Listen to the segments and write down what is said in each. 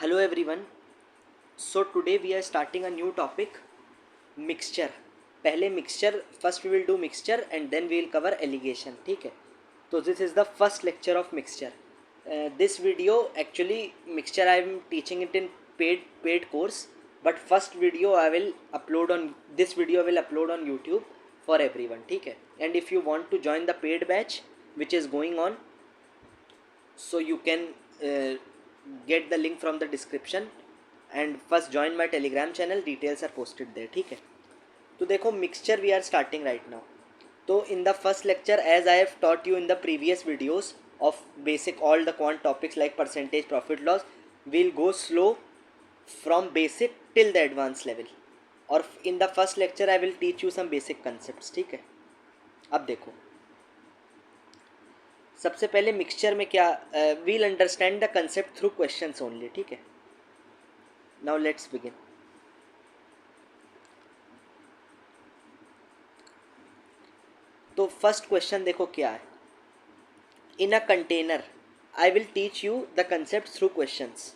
Hello everyone. So today we are starting a new topic, mixture. पहले mixture, first we will do mixture and then we will cover alligation. ठीक है. तो this is the first lecture of mixture. This video actually mixture I am teaching it in paid course, but first video I will upload on this video I will upload on YouTube for everyone. ठीक है. And if you want to join the paid batch which is going on, so you can get the link from the description and first join my telegram channel, details are posted there. ठीक है. तो देखो mixture we are starting right now. तो in the first lecture as I have taught you in the previous videos of basic all the quant topics like percentage, profit loss, we'll go slow from basic till the advanced level. और in the first lecture I will teach you some basic concepts. ठीक है. अब देखो सबसे पहले mixture में क्या, we'll understand the concept through questions only. ठीक है. Now let's begin. तो फर्स्ट क्वेश्चन देखो क्या है. In a container I will teach you the concept through questions.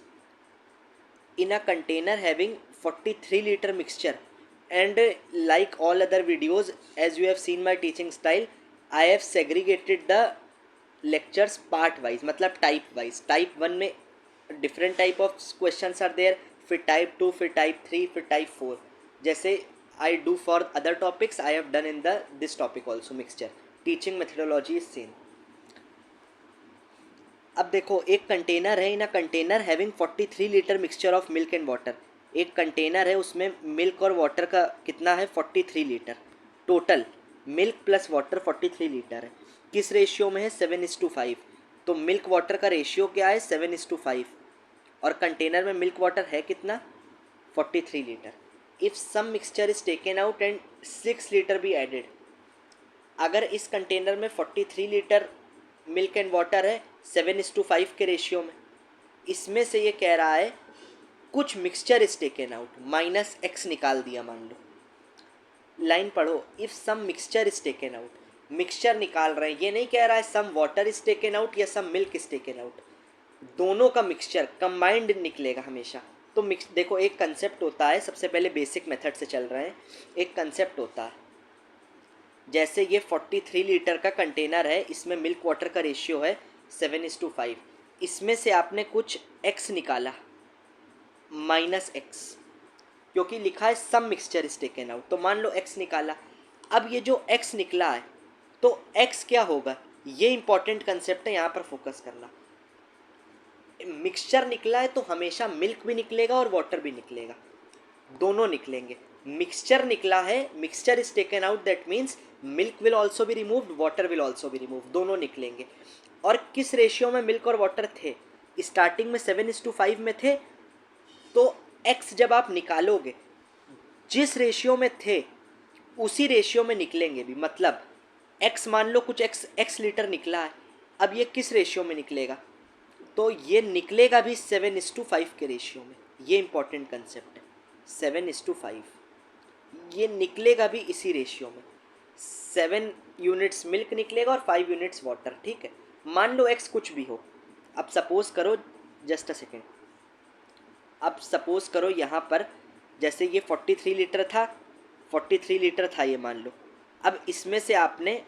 In a container having 43 litre mixture and like all other videos as you have seen my teaching style, I have segregated the lectures part wise, मतलब type wise. Type 1 में different type of questions are there, फिर type 2, फिर type 3, फिर type 4. जैसे I do for other topics I have done in the this topic also mixture. Teaching methodology is same. अब देखो एक container है. In a container having 43 litre mixture of milk and water. एक container है उसमें milk और water का कितना है 43 litre. Total milk plus water 43 litre है. किस रेशियो में है 7:5. तो मिल्क वाटर का रेशियो क्या है 7:5 और कंटेनर में मिल्क वाटर है कितना 43 litre. If some mixture is taken out and 6 litre be added. अगर इस कंटेनर में 43 लीटर मिल्क एंड वाटर है 7:5 के रेशियो में, इसमें से ये कह रहा है कुछ mixture is taken out, -x निकाल दिया मान लो. लाइन पढ़ो. If some mixture is taken out, mixture निकाल रहे हैं. ये नहीं कह रहा है some water is taken out या some milk is taken out. दोनों का मिक्सचर कंबाइंड निकलेगा हमेशा. तो देखो एक कंसेप्ट होता है, सबसे पहले बेसिक मेथड से चल रहे हैं. एक कंसेप्ट होता है जैसे ये 43 लीटर का कंटेनर है, इसमें मिल्क वाटर का रेशियो है 7:5. इसमें से आपने कुछ x निकाला -x, क्योंकि लिखा है सम मिक्सचर इज टेकन आउट. तो मान लो x निकाला. अब ये जो x निकला है तो x क्या होगा, ये इंपॉर्टेंट कंसेप्ट है, यहाँ पर फोकस करना. मिक्सचर निकला है तो हमेशा मिल्क भी निकलेगा और वाटर भी निकलेगा, दोनों निकलेंगे. मिक्सचर निकला है, mixture is taken out, that means milk will also be removed, water will also be removed, दोनों निकलेंगे. और किस रेशियो में मिल्क और वाटर थे, स्टार्टिंग में 7:5 में थे. तो x जब आप निकालोगे जिस रेशियो में थे उसी रेशियो में निकलेंगे भी. मतलब x मान लो कुछ x लीटर निकला है, अब ये किस रेशियो में निकलेगा, तो ये निकलेगा भी 7:5 के रेशियो में. ये इंपॉर्टेंट कंसेप्ट है 7:5. ये निकलेगा भी इसी रेशियो में. 7 यूनिट्स मिल्क निकलेगा और 5 यूनिट्स वाटर. ठीक है. मान लो x कुछ भी हो. अब सपोज करो, जस्ट अ सेकेंड, अब सपोज करो यहाँ पर जैसे ये 43 लीटर था, 43 लीटर था ये मान लो. अब इसमें से आपने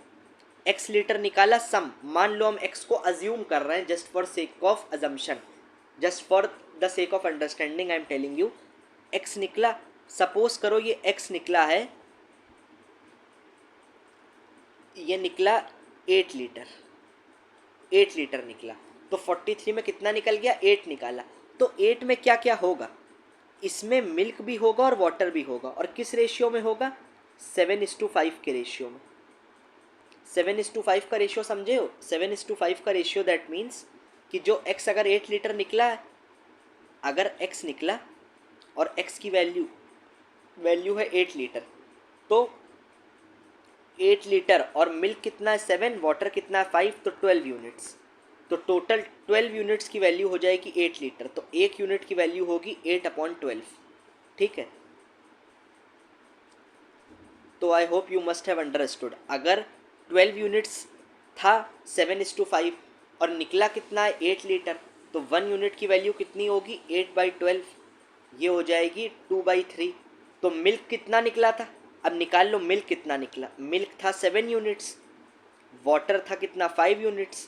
x लीटर निकाला सम. मान लो हम x को अज्यूम कर रहे हैं, just for sake of assumption, just for the sake of understanding I am telling you. x निकला, सपोज करो ये x निकला है, ये निकला 8 लीटर. 8 लीटर निकला तो 43 में कितना निकल गया 8 निकाला. तो 8 में क्या क्या होगा, इसमें मिल्क भी होगा और वाटर भी होगा. और किस रेशियो में होगा 7:5 के रेशियो में. 7:5 का रेशियो समझे हो. 7:5 का रेशियो दैट मीन्स कि जो x अगर 8 लीटर निकला है, अगर x निकला और x की वैल्यू है 8 लीटर, तो 8 लीटर और मिल्क कितना है 7, वाटर कितना है 5, तो 12 यूनिट्स. तो टोटल 12 यूनिट्स की वैल्यू हो जाएगी 8 लीटर. तो 1 यूनिट की वैल्यू होगी 8/12. ठीक है. तो I hope you must have understood. अगर 12 यूनिट्स था 7:5 और निकला कितना है 8 लीटर, तो 1 यूनिट की वैल्यू कितनी होगी 8/12, ये हो जाएगी 2/3। तो मिल्क कितना निकला था, अब निकाल लो मिल्क कितना निकला। मिल्क था 7 यूनिट्स, वाटर था कितना 5 यूनिट्स।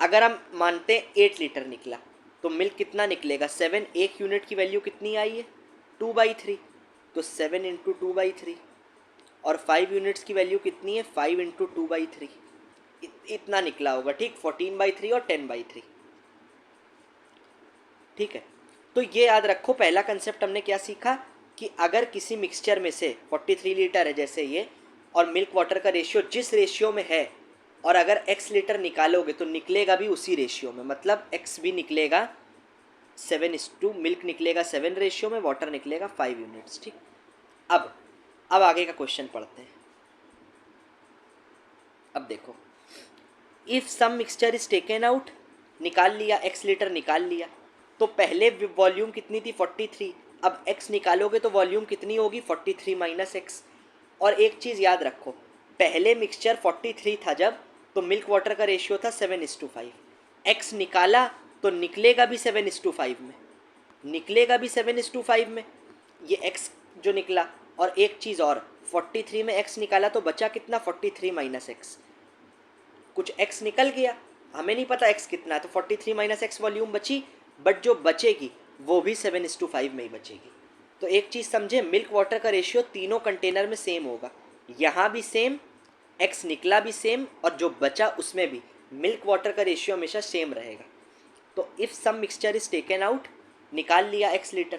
अगर हम मानते हैं 8 लीटर निकला तो मिल्क कितना निकलेगा 7, एक यूनिट की वैल्यू कितनी आई है 2/3, तो 7 इंटू 2/3। और 5 यूनिट्स की वैल्यू कितनी है 5 इंटू 2/3, इतना निकला होगा। ठीक, 14/3 और 10/3। ठीक है, तो ये याद रखो पहला कंसेप्ट हमने क्या सीखा कि अगर किसी मिक्सचर में से 43 लीटर है जैसे ये, और मिल्क वाटर का रेशियो जिस रेशियो में है, और अगर x लीटर निकालोगे तो निकलेगा भी उसी रेशियो में, मतलब x भी निकलेगा 7:, मिल्क निकलेगा 7 रेशियो में, वाटर निकलेगा 5 यूनिट्स। ठीक, अब आगे का क्वेश्चन पढ़ते हैं। अब देखो, if some mixture is taken out, निकाल लिया x लीटर निकाल लिया, तो पहले वॉल्यूम कितनी थी 43, अब x निकालोगे तो वॉल्यूम कितनी होगी 43 माइनस एक्स। और एक चीज़ याद रखो, पहले मिक्सचर 43 था जब, तो मिल्क वाटर का रेशियो था 7:5। x निकाला तो निकलेगा भी 7:5 में, निकलेगा भी 7:5 में ये x जो निकला। और एक चीज़ और, 43 में x निकाला तो बचा कितना 43 माइनस एक्स, कुछ x निकल गया, हमें नहीं पता x कितना है, तो 43 माइनस एक्स वॉल्यूम बची, बट जो बचेगी वो भी 7:5 में ही बचेगी। तो एक चीज़ समझे, मिल्क वाटर का रेशियो तीनों कंटेनर में सेम होगा, यहाँ भी सेम, x निकला भी सेम, और जो बचा उसमें भी मिल्क वाटर का रेशियो हमेशा सेम रहेगा। तो if some mixture is taken out, निकाल लिया x litre,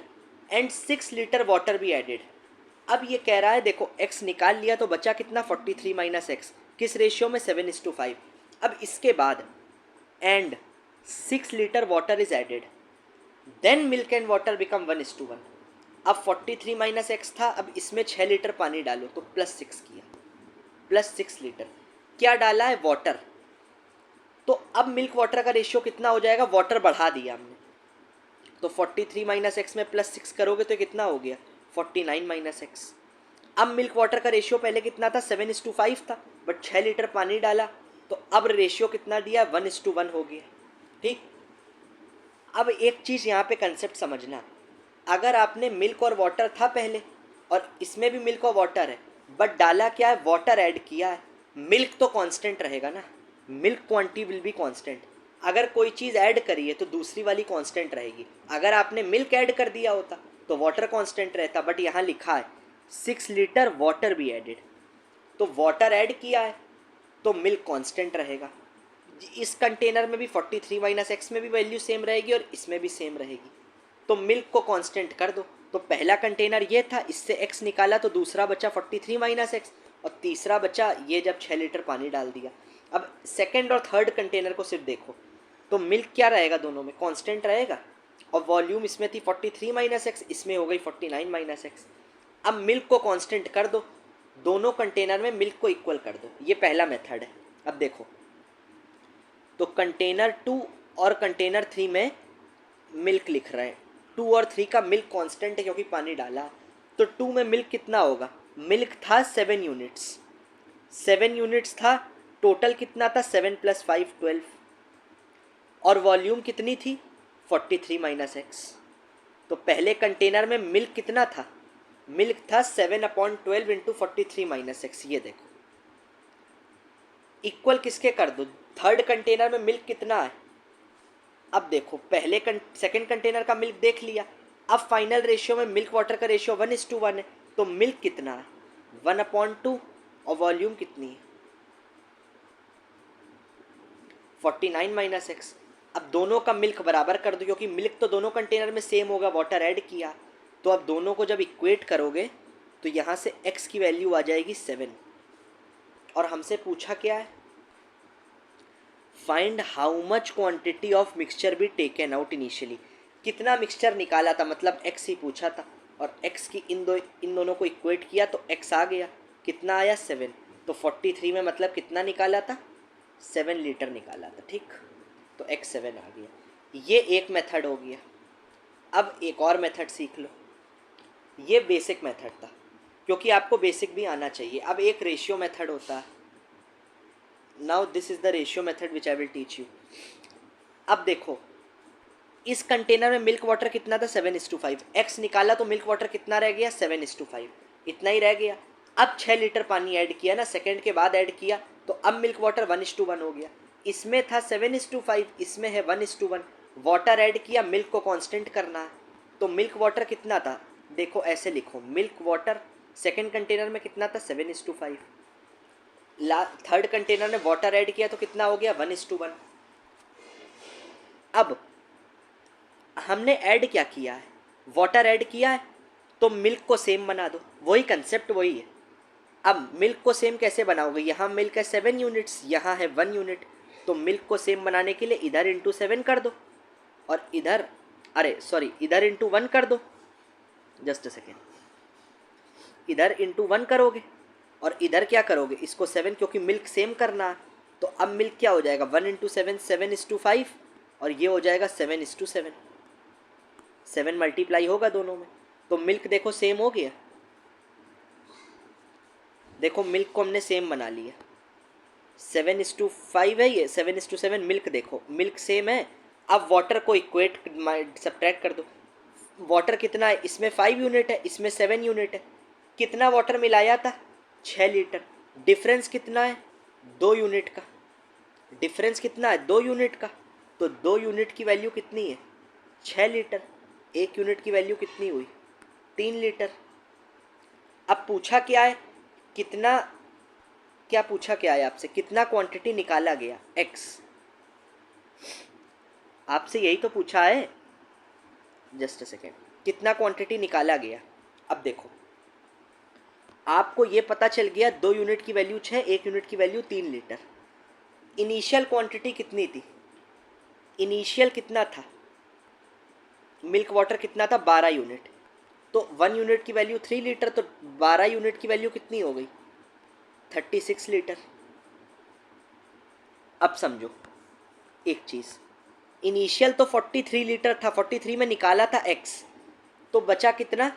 and 6 litre water भी एडेड। अब ये कह रहा है देखो x निकाल लिया तो बचा कितना 43 माइनस एक्स, किस रेशियो में 7:5। अब इसके बाद and 6 litre water is added, then milk and water become 1:1। अब 43 माइनस एक्स था, अब इसमें 6 लीटर पानी डालो तो +6 किया, +6 लीटर क्या डाला है वाटर। तो अब मिल्क वाटर का रेशियो कितना हो जाएगा, वाटर बढ़ा दिया हमने, तो 43 माइनस एक्स में +6 करोगे तो कितना हो गया 49 माइनस एक्स। अब मिल्क वाटर का रेशियो पहले कितना था 7:5 था, बट 6 लीटर पानी डाला तो अब रेशियो कितना दिया 1:1 हो गया। ठीक, अब एक चीज़ यहाँ पे कंसेप्ट समझना, अगर आपने मिल्क और वाटर था पहले और इसमें भी मिल्क और वाटर है, बट डाला क्या है वाटर ऐड किया है, मिल्क तो कांस्टेंट रहेगा ना, milk quantity will be constant. अगर कोई चीज़ ऐड करी है तो दूसरी वाली कांस्टेंट रहेगी। अगर आपने मिल्क ऐड कर दिया होता तो वाटर कांस्टेंट रहता, बट यहाँ लिखा है 6 लीटर वाटर भी एडेड, तो वाटर ऐड किया है तो मिल्क कांस्टेंट रहेगा। इस कंटेनर में भी 43 माइनस एक्स में भी वैल्यू सेम रहेगी और इसमें भी सेम रहेगी, तो मिल्क को कांस्टेंट कर दो। तो पहला कंटेनर ये था, इससे x निकाला तो दूसरा बचा 43 माइनस एक्स, और तीसरा बचा ये जब 6 लीटर पानी डाल दिया। अब सेकंड और थर्ड कंटेनर को सिर्फ देखो, तो मिल्क क्या रहेगा दोनों में कांस्टेंट रहेगा, और वॉल्यूम इसमें थी 43 माइनस एक्स, इसमें हो गई 49 माइनस एक्स। अब मिल्क को कांस्टेंट कर दो, दोनों कंटेनर में मिल्क को इक्वल कर दो, ये पहला मेथड है। अब देखो, तो कंटेनर 2 और कंटेनर 3 में मिल्क लिख रहे हैं, 2 और 3 का मिल्क कांस्टेंट है क्योंकि पानी डाला, तो 2 में मिल्क कितना होगा, मिल्क था 7 यूनिट्स, 7 यूनिट्स था, टोटल कितना था 7 + 5 12, और वॉल्यूम कितनी थी 43 माइनस एक्स। तो पहले कंटेनर में मिल्क कितना था, मिल्क था 7/12 इंटू 43 माइनस एक्स, ये देखो इक्वल किसके कर दो, थर्ड कंटेनर में मिल्क कितना है। अब देखो पहले सेकंड कंटेनर का मिल्क देख लिया, अब फाइनल रेशियो में मिल्क वाटर का रेशियो 1:1 है, तो मिल्क कितना है 1/2, और वॉल्यूम कितनी है 49 माइनस एक्स। अब दोनों का मिल्क बराबर कर दो, क्योंकि मिल्क तो दोनों कंटेनर में सेम होगा, वाटर ऐड किया, तो अब दोनों को जब इक्वेट करोगे तो यहाँ से x की वैल्यू आ जाएगी 7, और हमसे पूछा क्या है, find how much quantity of mixture be taken out initially, कितना मिक्सचर निकाला था, मतलब x ही पूछा था, और x की इन दोनों को इक्वेट किया तो x आ गया, कितना आया 7, तो 43 में मतलब कितना निकाला था 7 लीटर निकाला था। ठीक, तो x 7 आ गया, ये एक मेथड हो गया। अब एक और मेथड सीख लो, ये बेसिक मेथड था, क्योंकि आपको बेसिक भी आना चाहिए। अब एक रेशियो मेथड होता है, now this is the ratio method which I will teach you. अब देखो, इस कंटेनर में मिल्क वाटर कितना था 7:5, x निकाला तो मिल्क वाटर कितना रह गया 7:5, इतना ही रह गया। अब 6 लीटर पानी ऐड किया ना, सेकंड के बाद ऐड किया, तो अब मिल्क वाटर 1:1 हो गया। इसमें था 7:5, इसमें है 1:1। वाटर ऐड किया, मिल्क को कांस्टेंट करना है, तो मिल्क वाटर कितना था, देखो ऐसे लिखो, मिल्क वाटर सेकंड कंटेनर में कितना था 7:5, थर्ड कंटेनर में वाटर ऐड किया तो कितना हो गया 1:1। अब हमने ऐड क्या किया है, वाटर ऐड किया है, तो मिल्क को सेम बना दो, वही कंसेप्ट वही है। अब मिल्क को सेम कैसे बनाओगे, यहाँ मिल्क है 7 यूनिट्स, यहाँ है 1 यूनिट, तो मिल्क को सेम बनाने के लिए इधर इंटू 7 कर दो और इधर, अरे सॉरी, इधर इंटू 1 कर दो, जस्ट अ सेकेंड, इधर इंटू 1 करोगे और इधर क्या करोगे, इसको 7, क्योंकि मिल्क सेम करना है, तो अब मिल्क क्या हो जाएगा 1 इंटू 7 7:5 और ये हो जाएगा 7:7, 7 मल्टीप्लाई होगा दोनों में, तो मिल्क देखो सेम हो गया। देखो मिल्क को हमने सेम बना लिया, 7:5 है ये, 7:7 मिल्क, देखो मिल्क सेम है। अब वाटर को इक्वेट सब्ट्रैक्ट कर दो, वाटर कितना है, इसमें 5 यूनिट है, इसमें 7 यूनिट है, कितना वाटर मिलाया था 6 लीटर, डिफरेंस कितना है 2 यूनिट का, डिफरेंस कितना है 2 यूनिट का, तो 2 यूनिट की वैल्यू कितनी है 6 लीटर, 1 यूनिट की वैल्यू कितनी हुई 3 लीटर। अब पूछा क्या है, कितना, क्या पूछा क्या है आपसे, कितना क्वांटिटी निकाला गया x, आपसे यही तो पूछा है, जस्ट अ सेकेंड, कितना क्वांटिटी निकाला गया। अब देखो आपको ये पता चल गया 2 यूनिट की वैल्यू 6, 1 यूनिट की वैल्यू 3 लीटर। इनिशियल क्वांटिटी कितनी थी, इनिशियल कितना था, मिल्क वाटर कितना था 12 यूनिट, तो 1 यूनिट की वैल्यू 3 लीटर, तो 12 यूनिट की वैल्यू कितनी हो गई 36 लीटर। अब समझो एक चीज़, इनिशियल तो 43 लीटर था, 43 में निकाला था x, तो बचा कितना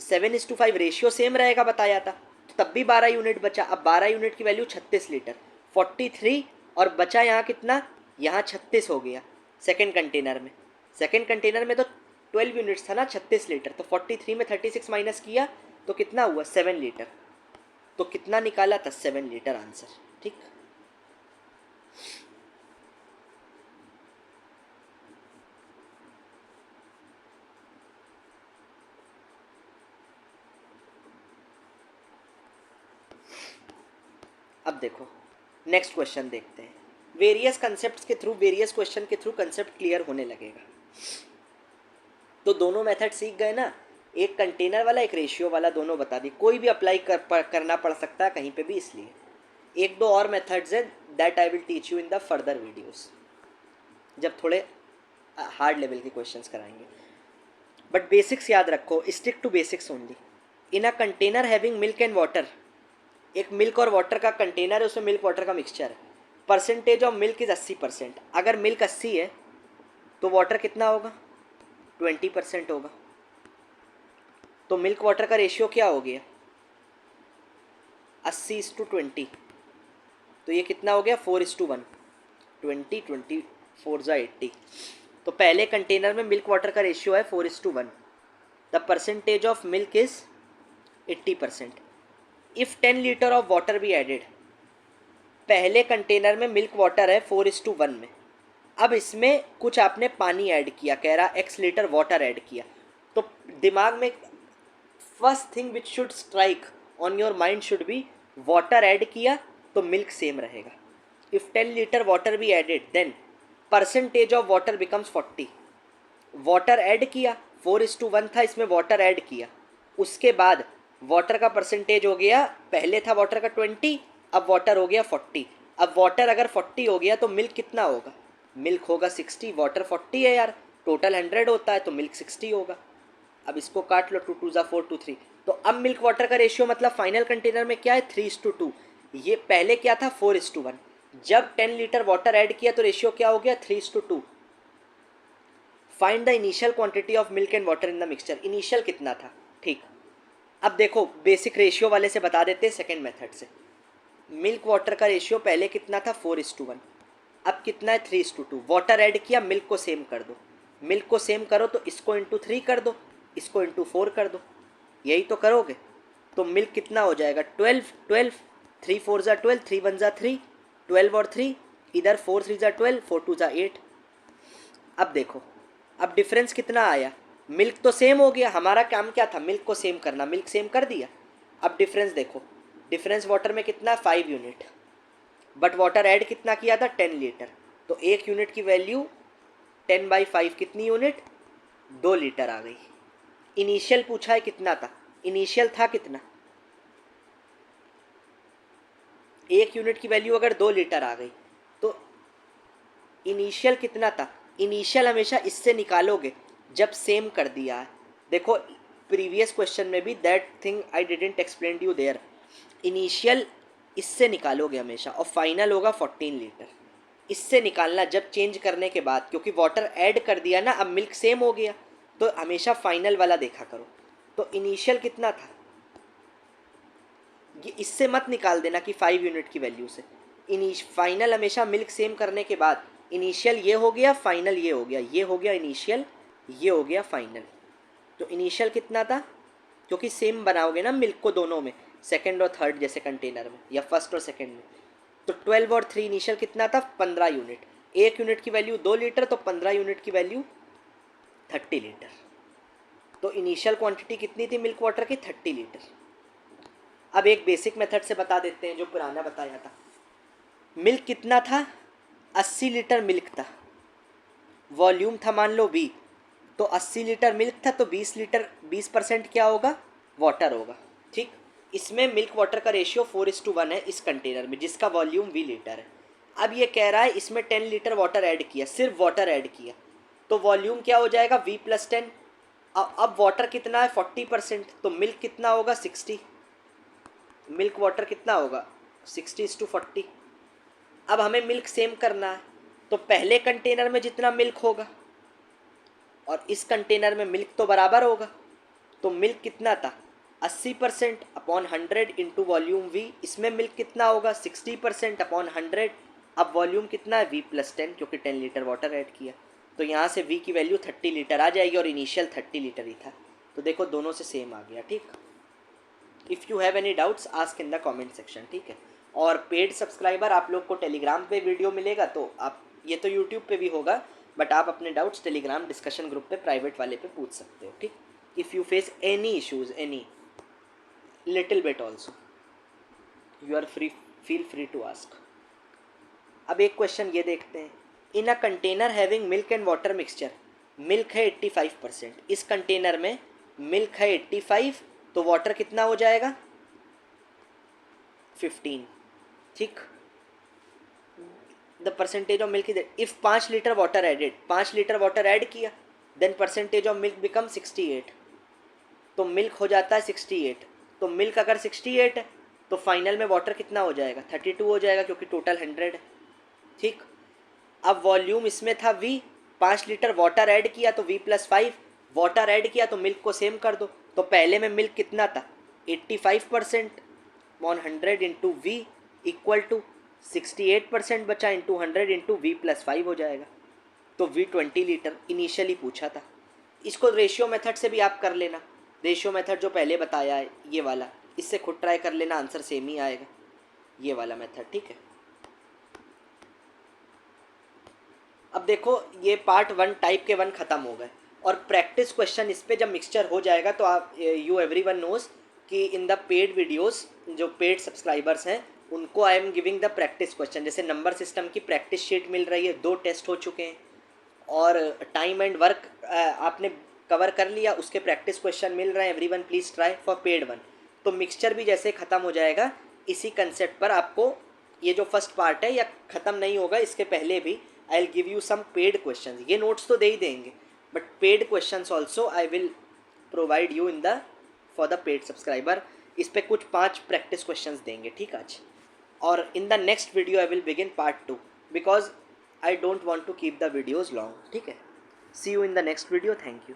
7:5, रेशियो सेम रहेगा बताया था, तो तब भी 12 यूनिट बचा। अब 12 यूनिट की वैल्यू 36 लीटर, 43 और बचा यहाँ कितना, यहाँ 36 हो गया सेकंड कंटेनर में, सेकंड कंटेनर में तो 12 यूनिट्स था ना 36 लीटर, तो 43 में 36 माइनस किया तो कितना हुआ 7 लीटर, तो कितना निकाला था 7 लीटर आंसर, ठीक। अब देखो नेक्स्ट क्वेश्चन देखते हैं, वेरियस कंसेप्ट के थ्रू, वेरियस क्वेश्चन के थ्रू कंसेप्ट क्लियर होने लगेगा। तो दोनों मेथड सीख गए ना, एक कंटेनर वाला एक रेशियो वाला, दोनों बता दी, कोई भी अप्लाई करना पड़ सकता है कहीं पे भी, इसलिए एक दो और मेथड्स हैं that I will teach you in the further videos, जब थोड़े हार्ड लेवल के क्वेश्चंस कराएंगे। बट बेसिक्स याद रखो, stick to basics only. In a container having milk and water, एक मिल्क और वाटर का कंटेनर है, उसमें मिल्क वाटर का मिक्सचर है, परसेंटेज ऑफ मिल्क इज़ 80%। अगर मिल्क 80 है तो वाटर कितना होगा 20% होगा, तो मिल्क वाटर का रेशियो क्या हो गया 80:20, तो ये कितना हो गया 4:1, 20 20 4 ज़ा 80, तो पहले कंटेनर में मिल्क वाटर का रेशियो है 4:1, the percentage of milk is 80%। If 10 litre of water be added, पहले कंटेनर में मिल्क वाटर है 4:1 में, अब इसमें कुछ आपने पानी ऐड किया, कह रहा x लीटर वाटर ऐड किया, तो दिमाग में first thing which should strike on your mind should be water add किया तो मिल्क सेम रहेगा। If 10 litre water be added then percentage of water becomes 40, water add किया 4:1 था, इसमें वाटर ऐड किया, उसके बाद वाटर का परसेंटेज हो गया, पहले था वाटर का 20, अब वाटर हो गया 40। अब वाटर अगर 40 हो गया तो मिल्क कितना होगा, मिल्क होगा 60, वाटर 40 है यार, टोटल 100 होता है तो मिल्क 60 होगा। अब इसको काट लो, 2 2 ज़ा 4 2 3, तो अब मिल्क वाटर का रेशियो मतलब फाइनल कंटेनर में क्या है 3:2, ये पहले क्या था 4:1, जब 10 लीटर वाटर ऐड किया तो रेशियो क्या हो गया 3:2। Find the initial quantity of milk and water in the mixture, initial कितना था, ठीक। अब देखो बेसिक रेशियो वाले से बता देते हैं सेकेंड मेथड से, मिल्क वाटर का रेशियो पहले कितना था 4:1, अब कितना है 3:2, वाटर ऐड किया, मिल्क को सेम कर दो, मिल्क को सेम करो तो इसको इंटू 3 कर दो, इसको इंटू 4 कर दो, यही तो करोगे। तो मिल्क कितना हो जाएगा 12, 12, 3 4 ज़ा 12, 3 1 ज़ा 3, 12 और 3 इधर, 4 3 ज़ा 12, 4 2 ज़ा 8। अब देखो, अब डिफरेंस कितना आया, मिल्क तो सेम हो गया, हमारा काम क्या था, मिल्क को सेम करना, मिल्क सेम कर दिया। अब डिफरेंस देखो, डिफरेंस वाटर में कितना, 5 यूनिट, बट वाटर ऐड कितना किया था, 10 लीटर। तो एक यूनिट की वैल्यू 10/5 कितनी यूनिट, 2 लीटर आ गई। इनिशियल पूछा है कितना था, इनिशियल था कितना, एक यूनिट की वैल्यू अगर 2 लीटर आ गई तो इनिशियल कितना था, इनिशियल हमेशा इससे निकालोगे जब सेम कर दिया है। देखो प्रीवियस क्वेश्चन में भी that thing I didn't explain you there, initial इससे निकालोगे हमेशा, और फाइनल होगा 14 लीटर। इससे निकालना जब चेंज करने के बाद, क्योंकि वाटर ऐड कर दिया ना, अब मिल्क सेम हो गया, तो हमेशा फाइनल वाला देखा करो। तो इनिशियल कितना था, ये इससे मत निकाल देना कि 5 यूनिट की वैल्यू से, फाइनल हमेशा मिल्क सेम करने के बाद, इनिशियल ये हो गया, फाइनल ये हो गया, ये हो गया इनिशियल, ये हो गया फाइनल। तो इनिशियल कितना था, क्योंकि सेम बनाओगे ना मिल्क को दोनों में, सेकंड और थर्ड जैसे कंटेनर में, या फर्स्ट और सेकंड में। तो 12 और 3 इनिशियल कितना था, 15 यूनिट, एक यूनिट की वैल्यू 2 लीटर, तो 15 यूनिट की वैल्यू 30 लीटर। तो इनिशियल क्वांटिटी कितनी थी मिल्क वाटर की, 30 लीटर। अब एक बेसिक मेथड से बता देते हैं जो पुराना बताया था। मिल्क कितना था, 80 लीटर मिल्क था, वॉल्यूम था मान लो V, तो 80 लीटर मिल्क था, तो 20 लीटर, 20% क्या होगा, वाटर होगा। ठीक, इसमें मिल्क वाटर का रेशियो 4:1 है इस कंटेनर में, जिसका वॉल्यूम V लीटर है। अब ये कह रहा है इसमें 10 लीटर वाटर ऐड किया, सिर्फ वाटर ऐड किया, तो वॉल्यूम क्या हो जाएगा, V + 10। अब वाटर कितना है, 40%, तो मिल्क कितना होगा, 60, मिल्क वाटर कितना होगा, 60:40। अब हमें मिल्क सेम करना है, तो पहले कंटेनर में जितना मिल्क होगा और इस कंटेनर में मिल्क तो बराबर होगा, तो मिल्क कितना था, 80% अपॉन 100 इंटू वॉल्यूम V, इसमें मिल्क कितना होगा, 60% अपॉन 100। अब वॉल्यूम कितना है, V + 10, क्योंकि 10 लीटर वाटर ऐड किया, तो यहाँ से V की वैल्यू 30 लीटर आ जाएगी, और इनिशियल 30 लीटर ही था। तो देखो दोनों से सेम आ गया। ठीक, if you have any doubts ask in the comment section. ठीक है, और पेड सब्सक्राइबर आप लोग को टेलीग्राम पे वीडियो मिलेगा, तो आप, ये तो यूट्यूब पे भी होगा, बट आप अपने डाउट्स टेलीग्राम डिस्कशन ग्रुप पे, प्राइवेट वाले पे पूछ सकते हो। ठीक, if you face any issues, any little bit also, you are free, feel free to ask. अब एक क्वेश्चन ये देखते हैं, in a container having milk and water mixture, milk है 85%, इस कंटेनर में मिल्क है 85, तो वाटर कितना हो जाएगा, 15। ठीक, the percentage of milk is, if 5 litre water added, 5 litre water add किया, then percentage of milk become 68, तो मिल्क हो जाता है 68। तो मिल्क अगर 68 है तो फाइनल में वाटर कितना हो जाएगा, 32 हो जाएगा, क्योंकि टोटल 100 है। ठीक, अब वॉल्यूम इसमें था V, 5 लीटर वाटर ऐड किया तो V + 5, वाटर ऐड किया तो मिल्क को सेम कर दो, तो पहले में मिल्क कितना था, 85% on 100 into V equal to 68% बचा इंटू 100 इंटू V + 5 हो जाएगा, तो V 20 लीटर इनिशियली पूछा था। इसको रेशियो मेथड से भी आप कर लेना, रेशियो मेथड जो पहले बताया है ये वाला, इससे खुद ट्राई कर लेना, आंसर सेम ही आएगा, ये वाला मेथड। ठीक है, अब देखो ये पार्ट 1 टाइप के 1 ख़त्म हो गए, और प्रैक्टिस क्वेश्चन इस पे जब मिक्सचर हो जाएगा तो आप, यू एवरीवन नोज कि इन द पेड वीडियोस, जो पेड सब्सक्राइबर्स हैं उनको I am giving the practice question, जैसे नंबर सिस्टम की प्रैक्टिस शीट मिल रही है, 2 टेस्ट हो चुके हैं, और टाइम एंड वर्क आपने कवर कर लिया, उसके प्रैक्टिस क्वेश्चन मिल रहे हैं, everyone please try for paid 1। तो मिक्सचर भी जैसे ख़त्म हो जाएगा, इसी कंसेप्ट पर आपको, ये जो फर्स्ट पार्ट है या ख़त्म नहीं होगा, इसके पहले भी I will give you some paid question, ये नोट्स तो दे ही देंगे, but paid question also I will provide you in the, for the paid subscriber. इस पर कुछ 5 प्रैक्टिस क्वेश्चन देंगे। ठीक आज, और in the next video I will begin part 2, because I don't want to keep the videos long. ठीक है, see you in the next video. Thank you.